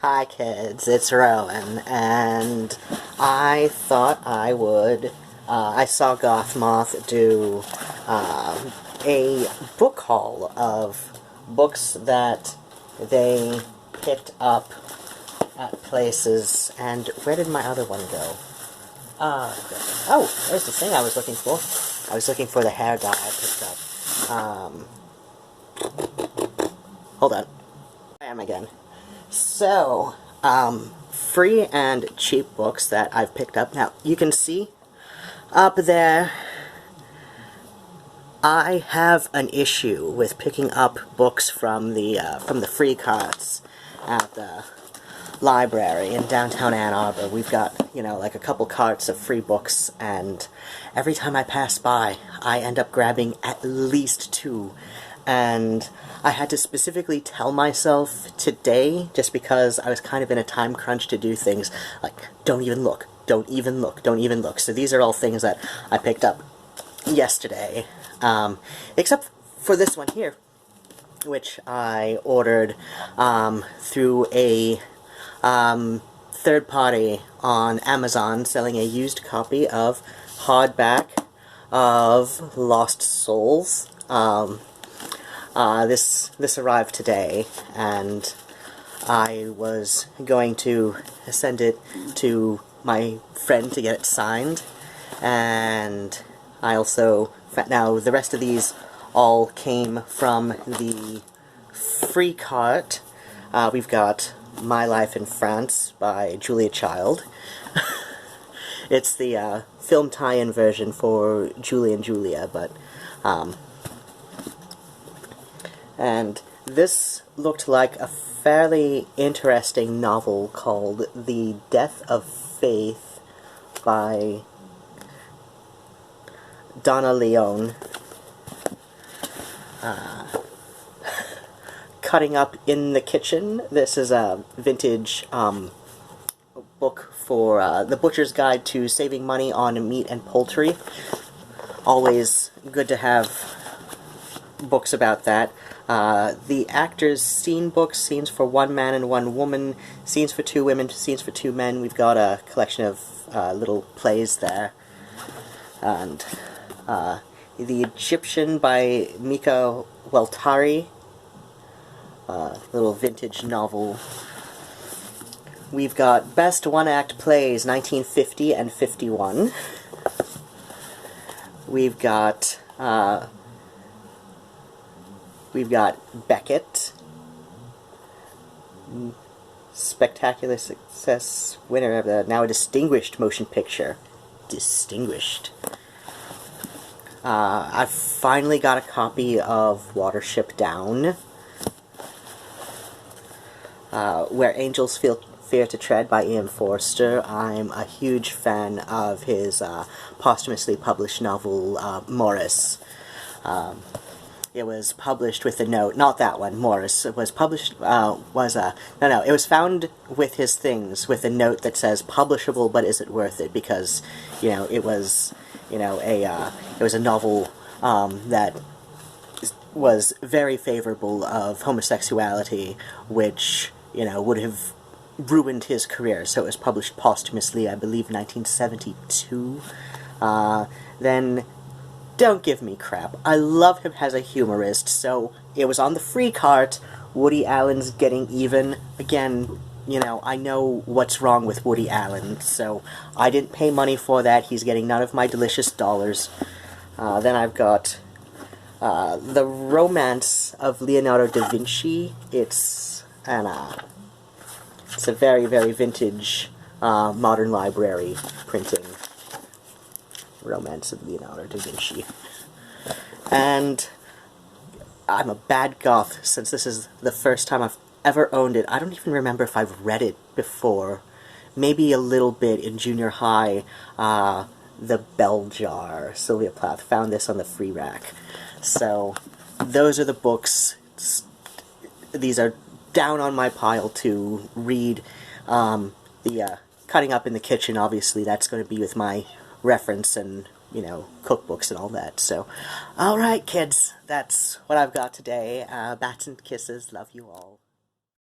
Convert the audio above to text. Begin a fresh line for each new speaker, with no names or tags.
Hi kids, it's Rowan, and I thought I would, I saw Gothmoth do a book haul of books that they picked up at places, and where did my other one go? Oh, there's the thing I was looking for. I was looking for the hair dye I picked up. Hold on. I am again. So, free and cheap books that I've picked up. Now, you can see up there, I have an issue with picking up books from the free carts at the library in downtown Ann Arbor. We've got, like a couple carts of free books, and every time I pass by, I end up grabbing at least two. And I had to specifically tell myself today, just because I was kind of in a time crunch to do things, like, don't even look, don't even look, don't even look. So these are all things that I picked up yesterday, except for this one here, which I ordered through a third party on Amazon, selling a used copy of hardback of Lost Souls. This arrived today, and I was going to send it to my friend to get it signed, and I also, now the rest of these all came from the free cart. We've got My Life in France by Julia Child. It's the film tie-in version for Julie and Julia, but and this looked like a fairly interesting novel called The Death of Faith by Donna Leon. Cutting Up in the Kitchen. This is a vintage book for The Butcher's Guide to Saving Money on Meat and Poultry. Always good to have books about that. The actors' scene books, scenes for one man and one woman, scenes for two women, scenes for two men. We've got a collection of little plays there. And The Egyptian by Mika Waltari, little vintage novel. We've got Best One-Act Plays, 1950 and 51. We've got Beckett, spectacular success, winner of the now distinguished motion picture. Distinguished. I finally got a copy of Watership Down, Where Angels Fear to Tread by Ian Forster. I'm a huge fan of his posthumously published novel, Morris. It was published with a note, not that one, Morris. It was published, it was found with his things, with a note that says, publishable, but is it worth it? Because, it was, it was a novel, that was very favorable of homosexuality, which, would have ruined his career. So it was published posthumously, I believe, 1972. Then, don't give me crap. I love him as a humorist, so it was on the free cart. Woody Allen's getting even. Again, I know what's wrong with Woody Allen, so I didn't pay money for that. He's getting none of my delicious dollars. Then I've got The Romance of Leonardo da Vinci. It's a very, very vintage modern library printing. Romance of Leonardo da Vinci. And I'm a bad goth, since this is the first time I've ever owned it. I don't even remember if I've read it before. Maybe a little bit in junior high. The Bell Jar, Sylvia Plath. Found this on the free rack. So, those are the books. These are down on my pile to read. The Cutting Up in the Kitchen, obviously, that's going to be with my reference and, cookbooks and all that. So, alright kids, that's what I've got today. Bats and kisses, love you all.